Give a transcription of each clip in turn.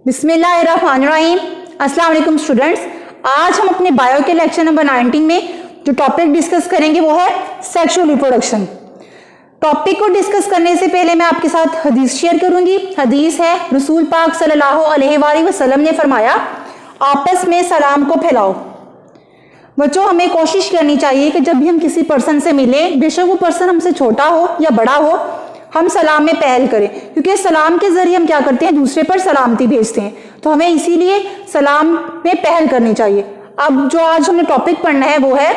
बिस्मिल्लाहिर्रहमानिर्रहीम। अस्सलाम वालेकुम स्टूडेंट्स। आज हम अपने बायो के लेक्चर नंबर 19 में जो टॉपिक डिस्कस करेंगे वो है सेक्सुअल रिप्रोडक्शन। टॉपिक को डिस्कस करने से पहले मैं आपके साथ हदीस शेयर करूंगी। हदीस है, रसूल पाक सल्लल्लाहु अलैहि वसल्लम ने फरमाया, आपस में सलाम को फैलाओ। बच्चों, हमें कोशिश करनी चाहिए कि जब भी हम किसी पर्सन से मिलें, बेशक वो पर्सन हमसे छोटा हो या बड़ा हो, हम सलाम में पहल करें, क्योंकि सलाम के जरिए हम क्या करते हैं, दूसरे पर सलामती भेजते हैं। तो हमें इसीलिए सलाम में पहल करनी चाहिए। अब जो आज हमने टॉपिक पढ़ना है वो है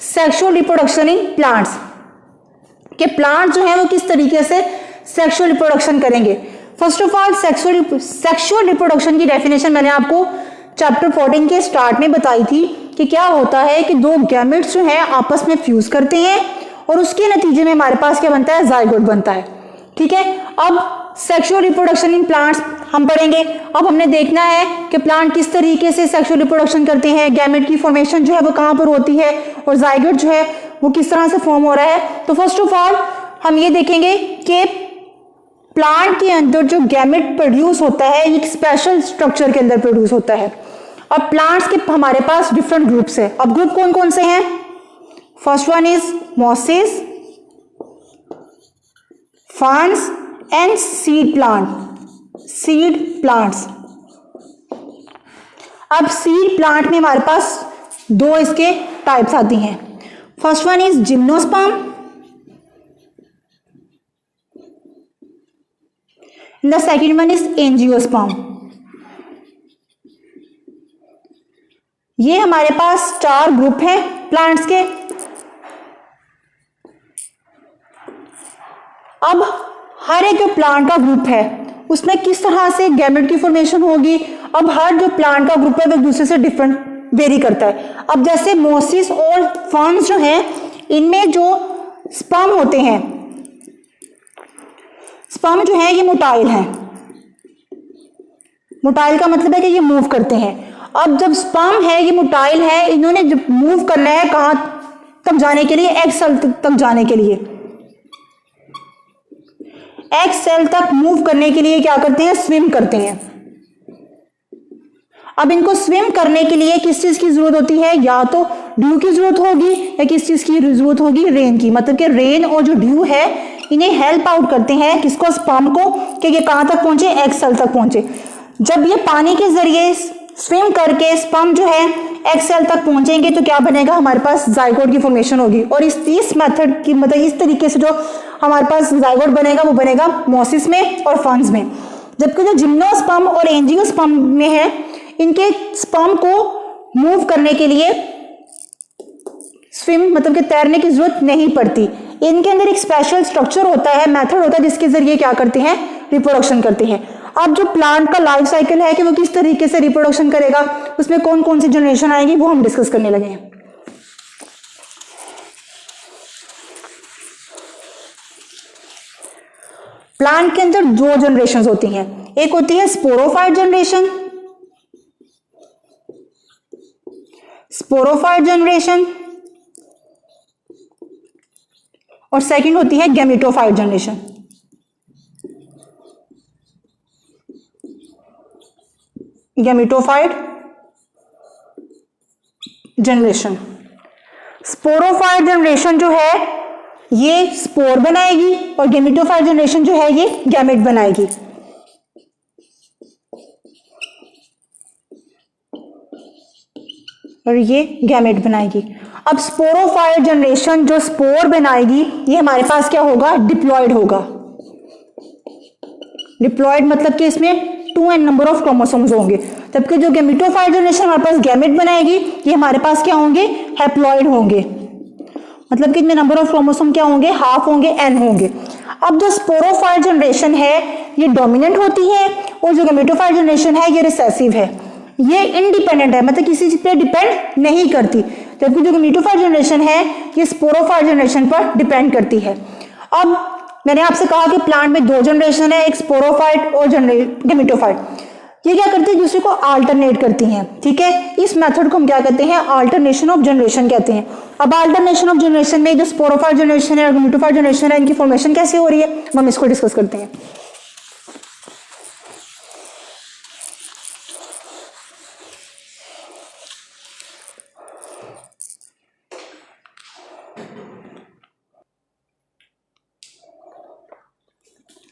सेक्सुअल रिप्रोडक्शन इन प्लांट्स, कि प्लांट जो है वो किस तरीके से सेक्सुअल रिप्रोडक्शन करेंगे। First of all sexual reproduction की डेफिनेशन मैंने आपको चैप्टर 14 के स्टार्ट में बताई थी कि क्या होता है कि दो गैमेट्स जो हैं आपस में फ्यूज करते हैं और उसके नतीजे में हमारे पास क्या बनता है, जायगोट बनता है। ठीक है, अब सेक्सुअल रिप्रोडक्शन इन प्लांट्स हम पढ़ेंगे। अब हमने देखना है कि प्लांट किस तरीके से सेक्सुअल रिप्रोडक्शन करते हैं, गैमेट की फॉर्मेशन जो है वो कहाँ पर होती है और जायगोट जो है वो किस तरह से फॉर्म हो रहा है। तो फर्स्ट ऑफ ऑल हम ये देखेंगे कि प्लांट के अंदर जो गैमेट प्रोड्यूस होता है एक स्पेशल स्ट्रक्चर के अंदर प्रोड्यूस होता है। और प्लांट्स के हमारे पास डिफरेंट ग्रुप्स है। अब ग्रुप कौन कौन से हैं? First one is mosses, ferns and seed plants. अब सीड प्लांट में हमारे पास दो इसके टाइप्स आती हैं। First one is gymnosperm, the second one is angiosperm. ये हमारे पास चार ग्रुप हैं प्लांट्स के। अब हर एक जो प्लांट का ग्रुप है उसमें किस तरह से गैमेट की फॉर्मेशन होगी। अब हर जो प्लांट का ग्रुप है वो एक दूसरे से डिफरेंट वेरी करता है। अब जैसे मोसिस और फर्न्स जो हैं, इनमें जो स्पर्म होते हैं, स्पर्म जो है ये मोटाइल है। मोटाइल का मतलब है कि ये मूव करते हैं। अब जब स्पर्म है ये मोटाइल है, इन्होंने जब मूव करना है कहां तक जाने के लिए, एग सेल तक जाने के लिए। एग सेल तक मूव करने के लिए क्या करते हैं, स्विम करते हैं। अब इनको स्विम करने के लिए किस चीज की जरूरत होती है, या तो ड्यू की जरूरत होगी या किस चीज की जरूरत होगी, रेन की। मतलब कि रेन और जो ड्यू है इन्हें हेल्प आउट करते हैं किसको, स्पर्म को, कि ये कहां तक पहुंचे, एग सेल तक पहुंचे। जब ये पानी के जरिए स्विम करके स्पर्म जो है एग सेल तक पहुंचेंगे तो क्या बनेगा, हमारे पास जायगोट की फॉर्मेशन होगी। और इस मेथड की मतलब इस तरीके से जो हमारे पास जायगोट बनेगा वो बनेगा मॉसिस में और फर्न्स में। जबकि जो जिम्नोस्पर्म और एंजियोस्पर्म में है, इनके स्पर्म को मूव करने के लिए स्विम मतलब कि तैरने की जरूरत नहीं पड़ती। इनके अंदर एक स्पेशल स्ट्रक्चर होता है, मेथड होता है जिसके जरिए क्या करते हैं, रिप्रोडक्शन करते हैं। अब जो प्लांट का लाइफ साइकिल है कि वो किस तरीके से रिप्रोडक्शन करेगा, उसमें कौन कौन सी जनरेशन आएगी वो हम डिस्कस करने लगे हैं। प्लांट के अंदर दो जनरेशन होती हैं। एक होती है स्पोरोफाइट जनरेशन, और सेकंड होती है gametophyte generation. Gametophyte generation, sporophyte generation जो है ये स्पोर बनाएगी और गैमेटोफाइट जनरेशन जो है ये गैमेट बनाएगी। और ये गैमेट बनाएगी। अब स्पोरोफाइट जनरेशन जो स्पोर बनाएगी ये हमारे पास क्या होगा, डिप्लॉयड होगा। डिप्लॉयड मतलब कि इसमें 2n नंबर ऑफ क्रोमोसोम्स होंगे। जबकि जो गैमेटोफाइट जनरेशन हमारे पास गैमेट बनाएगी ये हमारे पास क्या होंगे, हैप्लॉयड होंगे। मतलब कि इनमें नंबर ऑफ क्रोमोसोम क्या होंगे, हाफ होंगे, n होंगे। अब जो स्पोरोफाइट जनरेशन है ये डोमिनेंट होती है और जो गैमेटोफाइट जनरेशन है ये रिसेसिव है। ये इंडिपेंडेंट है, मतलब किसी चीज पे डिपेंड नहीं करती। जबकि जो गैमेटोफाइट जनरेशन है ये स्पोरोफाइट जनरेशन पर डिपेंड करती है। अब मैंने आपसे कहा कि प्लांट में दो जनरेशन है, एक स्पोरोफाइट और गैमेटोफाइट। ये क्या करती है, दूसरे को अल्टरनेट करती हैं। ठीक है, इस मेथड को हम क्या कहते हैं, अल्टरनेशन ऑफ जनरेशन कहते हैं। अब अल्टरनेशन ऑफ जनरेशन में जो स्पोरोफाइट जनरेशन है और गैमेटोफाइट जनरेशन है, इनकी फॉर्मेशन कैसे हो रही है, हम इसको डिस्कस करते हैं।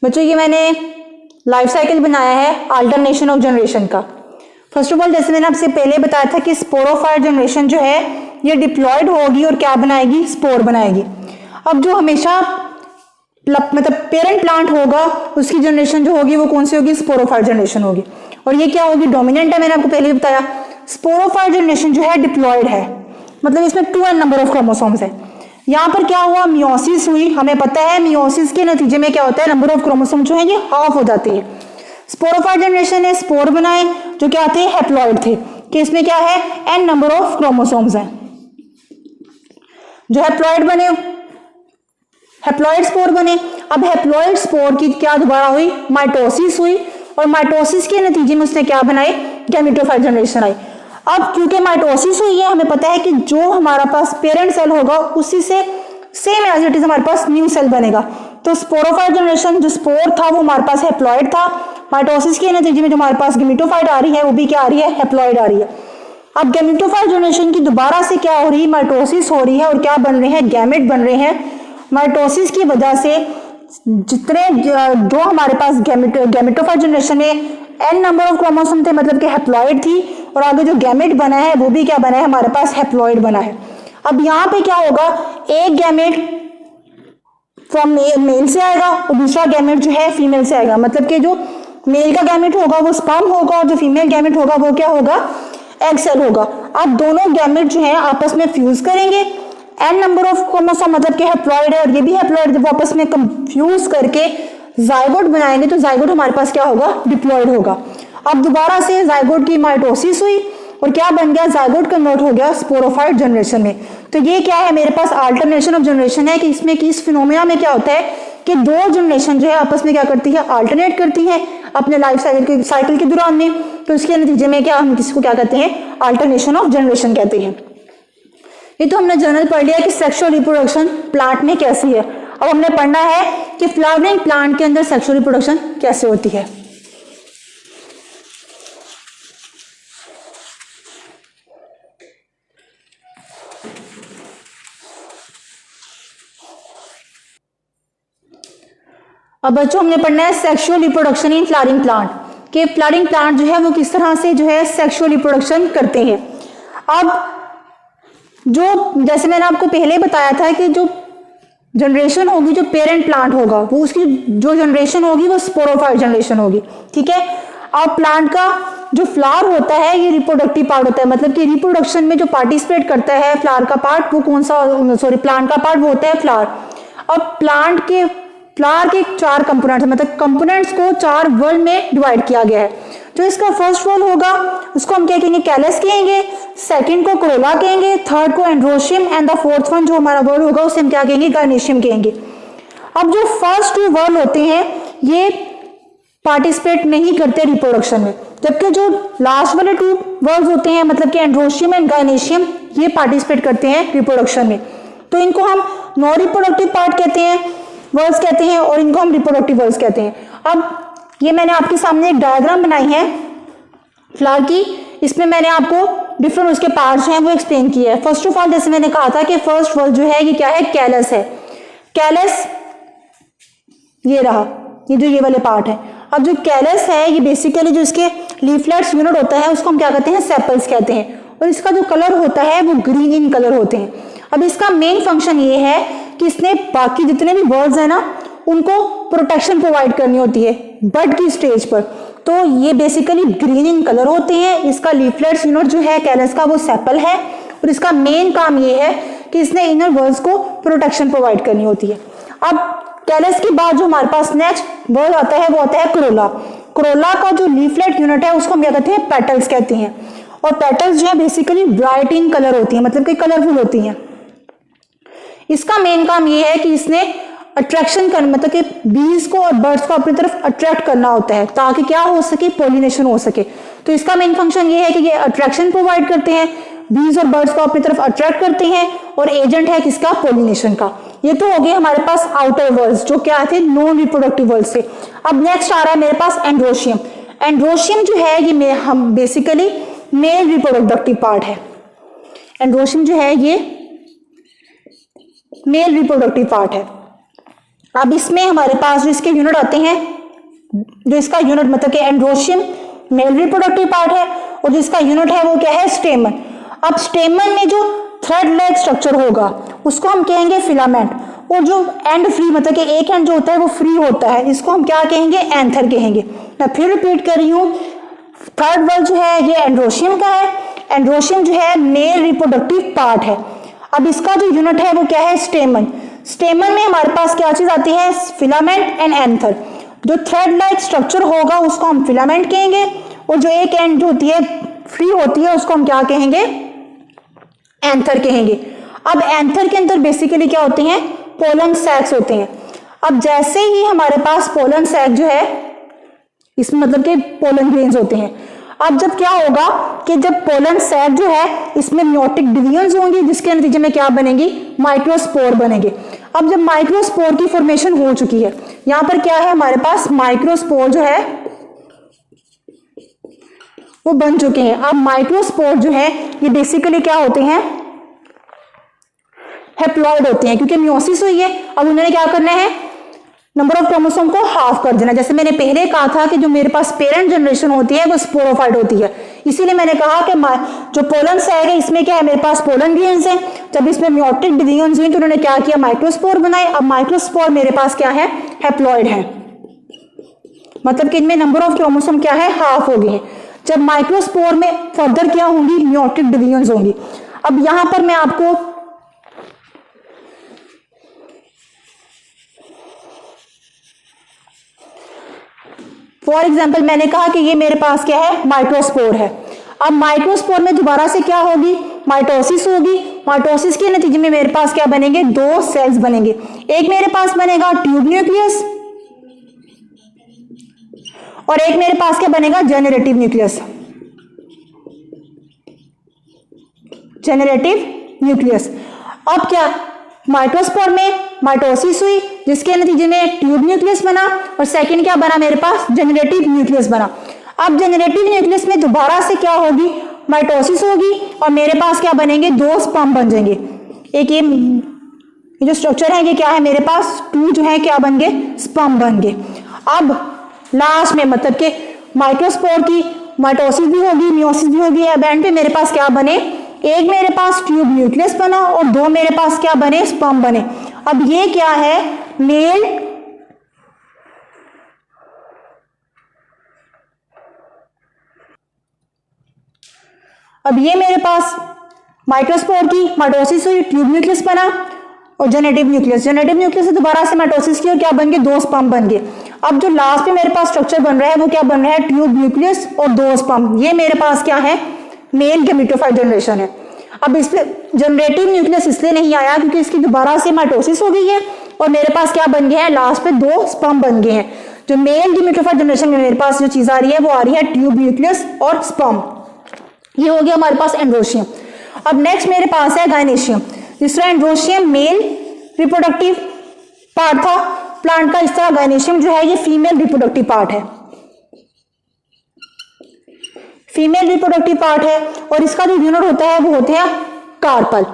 बच्चों ये मैंने लाइफ साइकिल बनाया है अल्टरनेशन ऑफ जनरेशन का। फर्स्ट ऑफ ऑल जैसे मैंने आपसे पहले बताया था कि स्पोरोफायर जनरेशन जो है ये डिप्लॉयड होगी और क्या बनाएगी, स्पोर बनाएगी। अब जो हमेशा मतलब पेरेंट प्लांट होगा उसकी जनरेशन जो होगी वो कौन सी होगी, स्पोरोफायर जनरेशन होगी। और ये क्या होगी, डोमिनेंट है, मैंने आपको पहले भी बताया। स्पोरोफायर जनरेशन जो है डिप्लॉयड है, मतलब इसमें 2n नंबर ऑफ क्रोमोसोम्स है। यहाँ पर क्या हुआ, मियोसिस हुई। हमें पता है मियोसिस के नतीजे में क्या होता है, नंबर ऑफ क्रोमोसोम जो है ये हाफ हो जाती है। स्पोरोफायर जनरेशन है, स्पोर बनाए जो क्या थे, हैप्लॉइड थे, कि इसमें क्या है, n नंबर ऑफ क्रोमोसोम्स हैं। जो हैप्लॉइड बने, हैप्लॉइड स्पोर बने। अब हैप्लॉइड स्पोर की क्या दोबारा हुई, माइटोसिस हुई, और माइटोसिस के नतीजे में उसने क्या बनाए, गैमेटोफाइट जनरेशन आई। अब क्योंकि माइटोसिस हुई है, हमें पता है कि जो हमारा पास पेरेंट सेल होगा उसी से सेम एज इट इज हमारे पास न्यू सेल बनेगा। तो स्पोरोफाइट जनरेशन जो स्पोर था वो हमारे पास हैप्लॉइड था, माइटोसिस के नतीजे में जो हमारे पास गैमेटोफाइट आ रही है वो भी क्या आ रही है, हैप्लॉइड आ रही है। अब गैमेटोफाइट जनरेशन की दोबारा से क्या हो रही है, माइटोसिस हो रही है, और क्या बन रहे हैं, गैमेट बन रहे हैं। माइटोसिस की वजह से जितने जो हमारे पास गैमेटोफाइट जनरेशन में n नंबर ऑफ क्रोमोसोम थे, मतलब कि हैप्लॉइड थी, और आगे जो गैमेट बना है वो भी क्या बना है, हमारे पास हैप्लॉइड बना है। अब यहाँ पे क्या होगा, एक गैमेट फ्रॉम मेल से आएगा और दूसरा गैमेट जो है फीमेल से आएगा। मतलब कि जो मेल का गैमेट होगा वो स्पर्म होगा और जो फीमेल गैमेट होगा वो क्या होगा, एग सेल होगा। अब दोनों गैमेट जो है आपस में फ्यूज करेंगे, n नंबर ऑफ क्रोमोसोम मतलब कि हैप्लॉइड है और ये भी हैप्लॉइड, जब आपस में कंफ्यूज करके जाइगोट बनाएंगे तो जाइगोट हमारे पास क्या होगा, डिप्लॉइड होगा। अब दोबारा से जाइगोट की माइटोसिस हुई और क्या बन गया, जाइगोट कन्वर्ट हो गया स्पोरोफाइट जनरेशन में। तो ये क्या है, मेरे पास अल्टरनेशन ऑफ जनरेशन है कि इसमें कि इस फिनोमेना में क्या होता है कि दो जनरेशन जो है आपस में क्या करती है, अल्टरनेट करती है अपने लाइफ साइकिल के दौरान में। तो इसके नतीजे में क्या, हम किसी को क्या कहते हैं, अल्टरनेशन ऑफ जनरेशन कहते हैं। ये तो हमने जनरल पढ़ लिया कि सेक्सुअल रिप्रोडक्शन प्लांट में कैसी है। अब हमने पढ़ना है कि फ्लावरिंग प्लांट के अंदर सेक्सुअल रिप्रोडक्शन कैसे होती है। अब बच्चों हमने पढ़ना है sexual reproduction in flowering plant, कि फ्लावरिंग प्लांट जो है वो किस तरह से जो है सेक्सुअल रिप्रोडक्शन करते हैं। अब जो जैसे मैंने आपको पहले बताया था कि जो जनरेशन होगी, जो पेरेंट प्लांट होगा वो उसकी जो जनरेशन होगी वो स्पोरोफाइट जनरेशन होगी, ठीक है। अब प्लांट का जो फ्लावर होता है ये रिप्रोडक्टिव पार्ट होता है, मतलब कि रिप्रोडक्शन में जो पार्टिसिपेट करता है फ्लावर का पार्ट वो कौन सा, सॉरी प्लांट का पार्ट वो होता है फ्लावर। अब फ्लावर के 4 कंपोनेंट्स, मतलब कंपोनेंट्स को 4 वर्ल्ड में डिवाइड किया गया है। जो इसका फर्स्ट वर्ल्ड होगा उसको हम क्या कहेंगे, कैलस कहेंगे, सेकंड को कोरोला कहेंगे, थर्ड को androecium, and the fourth one जो हमारा वर्ल्ड होगा उसे हम क्या कहेंगे, गायनेशियम कहेंगे। अब जो फर्स्ट 2 वर्ल्ड होते हैं ये पार्टिसिपेट नहीं करते रिप्रोडक्शन में, जबकि जो लास्ट वाले 2 वर्ल्ड होते हैं मतलब कि एंड्रोशियम एंड गायनेशियम ये पार्टिसिपेट करते हैं रिप्रोडक्शन में। तो इनको हम नॉन रिप्रोडक्टिव पार्ट कहते हैं, वर्ड्स कहते हैं, और इनको हम रिप्रोडक्टिव वर्ड्स कहते हैं। अब ये मैंने आपके सामने एक डायग्राम बनाई है फ्लावर की, इसमें मैंने आपको डिफरेंट उसके पार्ट्स हैं वो एक्सप्लेन किया है। फर्स्ट ऑफ ऑल जैसे मैंने कहा था कि फर्स्ट वर्ड जो है ये क्या है, कैलस है। कैलस ये रहा, ये जो ये वाले पार्ट है। अब जो कैलस है ये बेसिकली जो इसके लीफलेट्स यूनिट होता है उसको हम क्या कहते हैं, सेपल्स कहते हैं, और इसका जो कलर होता है वो ग्रीन इन कलर होते हैं। अब इसका मेन फंक्शन ये है कि इसने बाकी जितने भी बर्ड्स हैं ना उनको प्रोटेक्शन प्रोवाइड करनी होती है बड की स्टेज पर, तो ये बेसिकली ग्रीन इन कलर होते हैं। इसका लीफलेट्स यूनिट जो है कैलस का वो सेपल है, और इसका मेन काम ये है कि इसने इनर वर्ड्स को प्रोटेक्शन प्रोवाइड करनी होती है। अब कैलस के बाद जो हमारे पास नेक्स्ट वर्ड आता है वो आता है कोरोला। कोरोला का जो लीफलेट यूनिट है उसको हम क्या कहते हैं, पेटल्स कहते हैं, और पेटल्स जो है बेसिकली ब्राइट इन कलर होती हैं, मतलब कि कलरफुल होती हैं। इसका मेन काम ये है कि इसने अट्रैक्शन करना, मतलब कि बीज को और बर्ड्स को अपनी तरफ अट्रैक्ट करना होता है ताकि क्या हो सके, पोलिनेशन हो सके। तो इसका मेन फंक्शन ये है कि ये अट्रैक्शन प्रोवाइड करते हैं, बीज और बर्ड्स को अपनी तरफ अट्रैक्ट करते हैं, और एजेंट है किसका, पोलिनेशन का। ये तो हो गए हमारे पास आउटर वर्ड्स जो क्या थे, नॉन रिप्रोडक्टिव वर्ड्स थे। अब नेक्स्ट आ रहा है मेरे पास एंड्रोशियम। एंड्रोशियम जो है ये हम बेसिकली मेल रिप्रोडक्टिव पार्ट है। एंड्रोशियम जो है ये मेल रिप्रोडक्टिव पार्ट है। अब इसमें हमारे पास जो इसके यूनिट आते हैं, जो इसका यूनिट मतलब कि एंड्रोशियम मेल रिप्रोडक्टिव पार्ट है, और जिसका यूनिट है वो क्या है, स्टेमन। अब स्टेमन में जो थ्रेड लाइक स्ट्रक्चर होगा उसको हम कहेंगे फिलामेंट, और जो एंड फ्री मतलब कि एक एंड जो होता है वो फ्री होता है, इसको हम क्या कहेंगे, एंथर कहेंगे। मैं फिर रिपीट कर रही हूँ, थर्ड वर्ड जो है ये एंड्रोशियम का है। एंड्रोशियम जो है मेल रिप्रोडक्टिव पार्ट है। अब इसका जो यूनिट है वो क्या है, स्टेमन। स्टेमन में हमारे पास क्या चीज आती है, फिलामेंट एंड एंथर। जो थ्रेड लाइक स्ट्रक्चर होगा उसको हम फिलामेंट कहेंगे, और जो एक एंड जो होती है फ्री होती है उसको हम क्या कहेंगे, एंथर कहेंगे। अब एंथर के अंदर बेसिकली क्या होते हैं, पोलन सैक्स होते हैं। अब जैसे ही हमारे पास पोलन सैक जो है, इसमें मतलब कि पोलन ग्रेन्स होते हैं। अब जब क्या होगा कि जब पोलन सैक जो है इसमें मियोटिक डिवीजन्स होंगी, जिसके नतीजे में क्या बनेंगी, माइक्रोस्पोर बनेंगे। अब जब माइक्रोस्पोर की फॉर्मेशन हो चुकी है, यहां पर क्या है हमारे पास, माइक्रोस्पोर जो है वो बन चुके हैं। अब माइक्रोस्पोर जो है ये बेसिकली क्या होते हैं, हैप्लॉइड होते हैं, क्योंकि मियोसिस हुई है। अब उन्होंने क्या करना है, नंबर ऑफ क्रोमोसोम को हाफ कर देना। जैसे मैंने पहले कहा था कि जो मेरे पास पेरेंट जनरेशन होती है वो स्पोरोफाइट होती है, इसीलिए मैंने कहा कि जो पोलन सैक है इसमें क्या है, मेरे पास पोलन ग्रेन्स हैं। जब इसमें मियोटिक डिवीजन्स हुई तो उन्होंने क्या किया, माइक्रोस्पोर बनाए। अब माइक्रोस्पोर मेरे पास क्या है, हैप्लॉइड है, मतलब कि इनमें नंबर ऑफ क्रोमोसोम क्या है, हाफ हो गए हैं। जब माइक्रोस्पोर में फर्दर क्या होंगी, मियोटिक डिवीजन्स होंगी। अब यहां पर मैं आपको फॉर एग्जाम्पल मैंने कहा कि ये मेरे पास क्या है, माइक्रोस्पोर है। अब माइक्रोस्पोर में दोबारा से क्या होगी, माइटोसिस होगी। माइटोसिस के नतीजे में मेरे पास क्या बनेंगे, दो सेल्स बनेंगे। एक मेरे पास बनेगा ट्यूब न्यूक्लियस, और एक मेरे पास क्या बनेगा, जेनरेटिव न्यूक्लियस। Generative nucleus. अब क्या, माइक्रोस्पोर में माइटोसिस हुई जिसके नतीजे में ट्यूब न्यूक्लियस बना, और सेकंड क्या बना मेरे पास, जेनरेटिव न्यूक्लियस बना। अब जेनरेटिव न्यूक्लियस में दोबारा से क्या होगी, माइटोसिस होगी, और मेरे पास क्या बनेंगे, दो स्पर्म बन जाएंगे। एक ये जो स्ट्रक्चर है ये क्या है, मेरे पास टू जो है क्या बन गए, स्पर्म बन गए। अब लास्ट में मतलब कि माइक्रोस्पोर की माइटोसिस भी होगी, मियोसिस भी होगी। अब एंड पे मेरे पास क्या बने, एक मेरे पास ट्यूब न्यूक्लियस बना और दो मेरे पास क्या बने, स्पर्म बने। अब ये क्या है, मेल अब ये मेरे पास माइक्रोस्पोर की माइटोसिस हुई, ट्यूब न्यूक्लियस बना और जेनेटिव न्यूक्लियस। जेनेटिव न्यूक्लियस से दोबारा से माइटोसिस की और क्या बन गए, दो स्पर्म बन गए। अब जो लास्ट में मेरे पास स्ट्रक्चर बन रहा है वो क्या बन रहा है, ट्यूब न्यूक्लियस और दो स्पर्म। ये मेरे पास क्या है, मेल गैमेटोफाइट जनरेशन है। अब इसमें जनरेटिव न्यूक्लियस इसलिए नहीं आया क्योंकि इसकी दोबारा से माइटोसिस हो गई है और मेरे पास क्या बन गया है, लास्ट पे दो स्पर्म बन गए हैं। जो मेल गैमेटोफाइट जनरेशन में मेरे पास जो चीज आ रही है वो आ रही है ट्यूब न्यूक्लियस और स्पर्म। ये हो गया हमारे पास एंड्रोशियम। अब नेक्स्ट मेरे पास है गायनेशियम। जिस तरह एंड्रोशियम मेल रिप्रोडक्टिव पार्ट था प्लांट का, इस तरह गायनेशियम जो है ये फीमेल रिप्रोडक्टिव पार्ट है। फीमेल रिप्रोडक्टिव पार्ट है और इसका जो यूनिट होता है वो होते हैं कार्पल।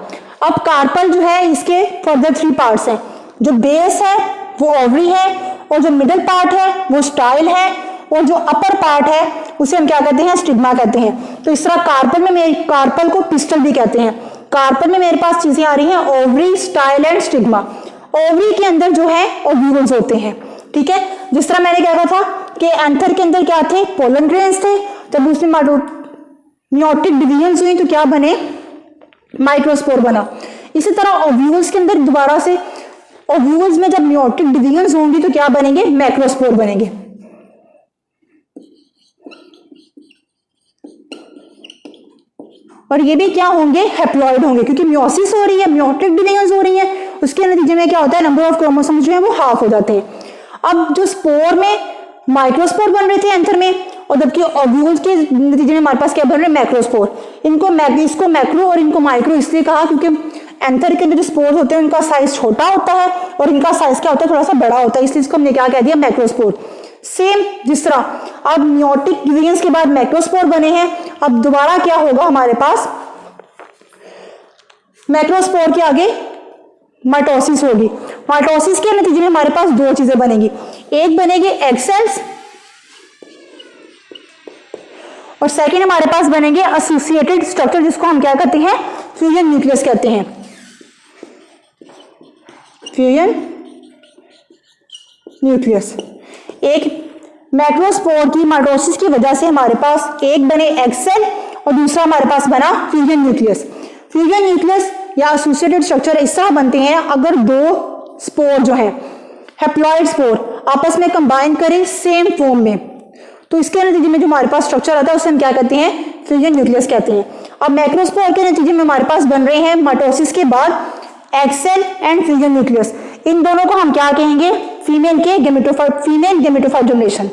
अब कार्पल जो है इसके फर्दर थ्री पार्ट्स हैं। जो बेस है वो ओवरी है, और जो मिडिल पार्ट है वो स्टाइल है, और जो अपर पार्ट है उसे हम क्या कहते हैं, स्टिग्मा कहते हैं। तो इस तरह कार्पल को पिस्टल भी कहते हैं। कार्पल में मेरे पास चीजें आ रही हैं, ovary, style and stigma. Ovary के अंदर जो है ओव्यूल्स होते हैं, ठीक है। जिस तरह मैंने कहा था कि एंथर के अंदर क्या थे, पोलन ग्रेन्स थे। जब उसमें मियोटिक डिवीजन्स हुई तो क्या बने, माइक्रोस्पोर बना। इसी तरह ओव्यूल्स के अंदर दोबारा से ओव्यूल्स में जब मियोटिक डिवीजन्स होंगी तो क्या बनेंगे, मैक्रोस्पोर बनेंगे। और ये भी क्या होंगे, हैप्लॉइड होंगे, क्योंकि मियोसिस हो रही है, मियोटिक डिवीजन्स हो रही है, उसके नतीजे में क्या होता है, नंबर ऑफ क्रोमोसोम्स जो है वो हाफ हो जाते हैं। अब जो स्पोर में माइक्रोस्पोर बन रहे थे एंथर में, और जबकि ओव्यूल्स के नतीजे में हमारे पास क्या बन रहे हैं, मैक्रोस्पोर। इसको मैक्रो और इनको माइक्रो इसलिए कहा क्योंकि एंथर के जो स्पोर होते हैं उनका साइज छोटा होता है और इनका साइज क्या होता है, थोड़ा सा बड़ा होता है, इसलिए इसको हमने क्या कह दिया, मैक्रोस्पोर। सेम जिस तरह अब मियोटिक डिवीजन्स के बाद मैक्रोस्पोर बने हैं, अब दोबारा क्या होगा हमारे पास, मैक्रोस्पोर के आगे माइटोसिस होगी। माइटोसिस के नतीजे में हमारे पास दो चीजें बनेगी, एक बनेगी एग सेल्स और सेकेंड हमारे पास बनेंगे एसोसिएटेड स्ट्रक्चर, जिसको हम क्या कहते हैं, फ्यूजन न्यूक्लियस कहते हैं। Fusion nucleus. एक मैक्रोस्पोर की माइटोसिस की वजह से हमारे पास एक बने एग सेल और दूसरा हमारे पास बना फ्यूजन न्यूक्लियस। फ्यूजन न्यूक्लियस या एसोसिएटेड स्ट्रक्चर इस तरह बनते हैं अगर दो स्पोर जो है हैप्लॉइड स्पोर आपस में कंबाइन करें सेम फॉर्म में, तो इसके नतीजे में जो हमारे पास स्ट्रक्चर आता है उसे हम क्या कहते हैं, फ्यूजन न्यूक्लियस कहते हैं। अब मैक्रोस्पोर के नतीजे में हमारे पास बन रहे हैं माइटोसिस के बाद egg cell and fusion nucleus. इन दोनों को हम क्या कहेंगे, फीमेल गेमेटोफाइट जनरेशन।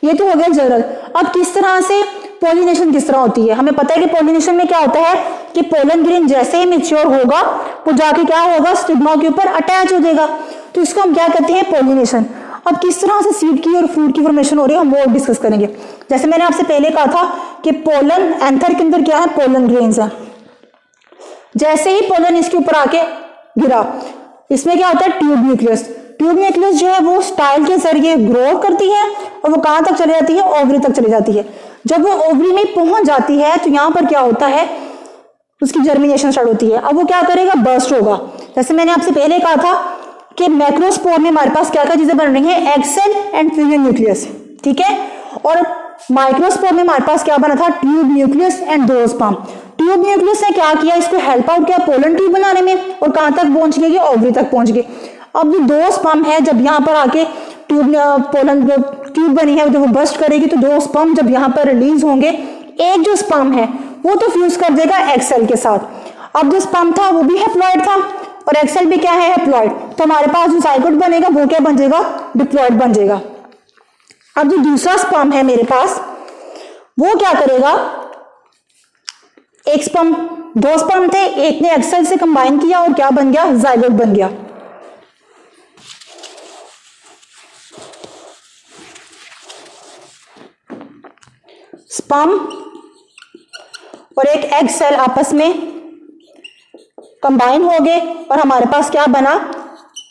ये तो हो गया जनरल। अब किस तरह से पॉलिनेशन किस तरह होती है, हमें पता है कि पॉलिनेशन में क्या होता है कि पोलन ग्रेन जैसे ही मैच्योर होगा वो जाके क्या होगा, स्टिग्मा के ऊपर अटैच हो जाएगा, तो इसको हम क्या कहते हैं, पॉलिनेशन। अब किस तरह से सीड की और फ्रूट की फॉर्मेशन हो रही है हम वो डिस्कस करेंगे। जैसे मैंने आपसे पहले कहा था कि पोलन एंथर के अंदर क्या है, पोलन ग्रेन्स है। जैसे ही पोलन इसके ऊपर आके गिरा, इसमें क्या होता है, ट्यूब न्यूक्लियस। ट्यूब न्यूक्लियस जो है वो स्टाइल के जरिए ग्रो करती है और वो कहां तक चली जाती है, ओवरी तक चली जाती है। जब वो ओवरी में पहुंच जाती है तो यहाँ पर क्या होता है, उसकी जर्मिनेशन स्टार्ट होती है। अब वो क्या करेगा, बर्स्ट होगा। जैसे मैंने आपसे पहले कहा था कि मैक्रोस्पोर में हमारे पास क्या क्या चीजें बन रही हैं, egg cell and fusion nucleus, ठीक है। और माइक्रोस्पोर में हमारे पास क्या बना था, ट्यूब न्यूक्लियस एंड दो स्पर्म। ट्यूब न्यूक्लियस ने क्या किया, इसको हेल्प आउट किया पोलन ट्यूब बनाने में और कहां तक पहुंच गई, ओवरी तक पहुंच गई। अब जो दो स्पर्म है जब यहाँ पर आके पोलन ट्यूब बनी है जब वो बर्स्ट करेगी तो दो स्पर्म जब यहाँ पर रिलीज होंगे, एक जो स्पर्म है वो तो फ्यूज कर देगा एग सेल के साथ। अब जो स्पर्म था वो भी हैप्लॉइड था और एग सेल भी क्या है, हैप्लॉइड। तो हमारे पास जो जाइगोट बनेगा वो क्या बन जाएगा, डिप्लॉइड बन जाएगा। अब जो दूसरा स्पर्म है मेरे पास वो क्या करेगा, एक स्पर्म, दो स्पर्म थे, एक ने एग सेल से कंबाइन किया और क्या बन गया, जाइगोट बन गया। स्पर्म और एक एग सेल आपस में कंबाइन हो गए और हमारे पास क्या बना,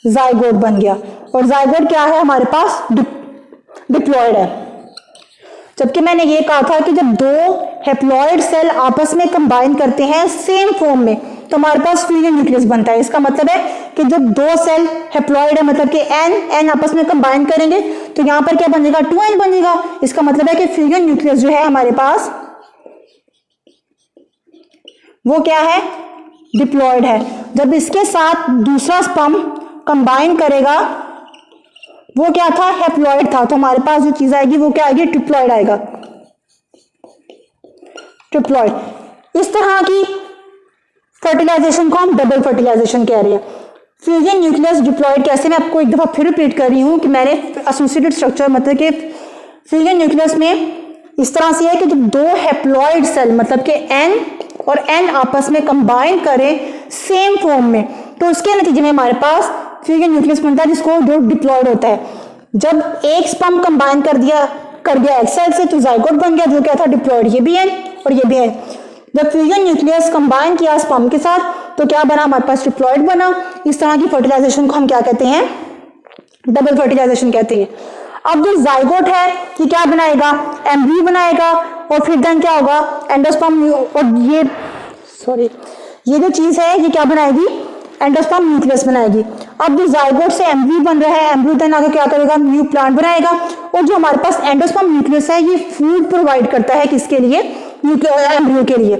जाइगोट बन गया। और जाइगोट क्या है, हमारे पास डिप्लॉइड है। जबकि मैंने ये कहा था कि जब दो हैप्लॉइड सेल आपस में कंबाइन करते हैं सेम फॉर्म में तो हमारे पास फ्यूजन न्यूक्लियस बनता है। इसका मतलब है कि जब दो सेल हैप्लॉइड है मतलब कि एन आपस में कंबाइन करेंगे तो यहां पर क्या बनेगा, 2n बनेगा। इसका मतलब है कि फ्यूजन न्यूक्लियस जो है हमारे पास वो क्या है, डिप्लॉइड है। जब इसके साथ दूसरा स्पर्म कंबाइन करेगा वो क्या था, हैप्लॉइड था, तो हमारे पास जो चीज आएगी वो क्या आएगी, ट्रिप्लॉइड आएगा, ट्रिप्लॉइड। इस तरह की फर्टिलाइजेशन को हम डबल फर्टिलाइजेशन कह रहे हैं। फ्यूजन न्यूक्लियस डिप्लॉइड कैसे, मैं आपको एक दफा फिर रिपीट कर रही हूं कि मैंने एसोसिएटेड स्ट्रक्चर मतलब कि फ्यूजन न्यूक्लियस में इस तरह से है कि जब दो हैप्लॉइड सेल मतलब कि एन और एन आपस में कंबाइन करें सेम फॉर्म में तो उसके नतीजे में हमारे पास फ्यूजन न्यूक्लियस बनता है जिसको जो डिप्लॉइड होता है। जब एक स्पर्म कंबाइन कर गया एग सेल से तो जाइगोट बन गया जो क्या था, डिप्लॉइड। ये भी है और ये भी है। जब फ्यूजन न्यूक्लियस कंबाइन किया स्पर्म के साथ तो क्या बना, हमारे पास डिप्लॉइड बना। इस तरह की फर्टिलाइजेशन को हम क्या कहते हैं, डबल फर्टिलाइजेशन कहते हैं। अब जो जाइगोट है ये क्या बनाएगा, एम्ब्रियो बनाएगा और फिर देन क्या होगा, एंडोस्पर्म। और ये जो चीज है ये क्या बनाएगी, एंडोस्पर्म न्यूक्लियस बनाएगी। अब जो जाइगोट से एम्ब्रियो बन रहा है, एम्ब्रियो देन आगे क्या करेगा, न्यू प्लांट बनाएगा। और जो हमारे पास एंडोस्पर्म न्यूक्लियस है ये फूड प्रोवाइड करता है किसके लिए, एम्ब्रियो के लिए।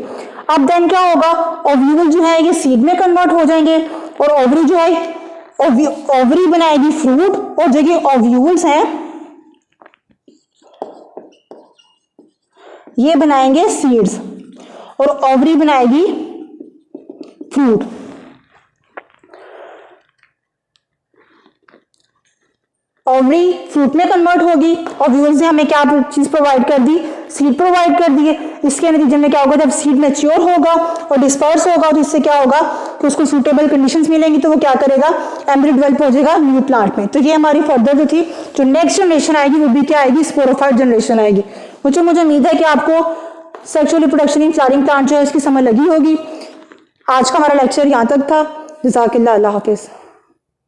अब देन क्या होगा, ओव्यूल जो है ये सीड में कन्वर्ट हो जाएंगे और ओवरी जो है ओवरी बनाएगी फ्रूट और जो ये ओव्यूल्स हैं ये बनाएंगे सीड्स और ओवरी बनाएगी फ्रूट। ओवरी फ्रूट में कन्वर्ट होगी, ओव्यूल्स ने हमें क्या चीज प्रोवाइड कर दी, सीड प्रोवाइड कर दी है। इसके नतीजे में क्या होगा, जब सीड मैच्योर होगा और डिस्पर्स होगा तो इससे क्या होगा कि उसको सूटेबल कंडीशंस मिलेंगी तो वो क्या करेगा, एम्ब्रियो डेवलप हो जाएगा न्यू प्लांट में। तो ये हमारी फर्दर जो थी जो नेक्स्ट जनरेशन आएगी वो भी क्या आएगी, स्पोरोफाइट जनरेशन आएगी। मुझे उम्मीद है कि आपको sexual reproduction in flowering plant जो है उसकी समझ लगी होगी। आज का हमारा लेक्चर यहाँ तक था। जज़ाकल्लाह, अल्लाह हाफिज़।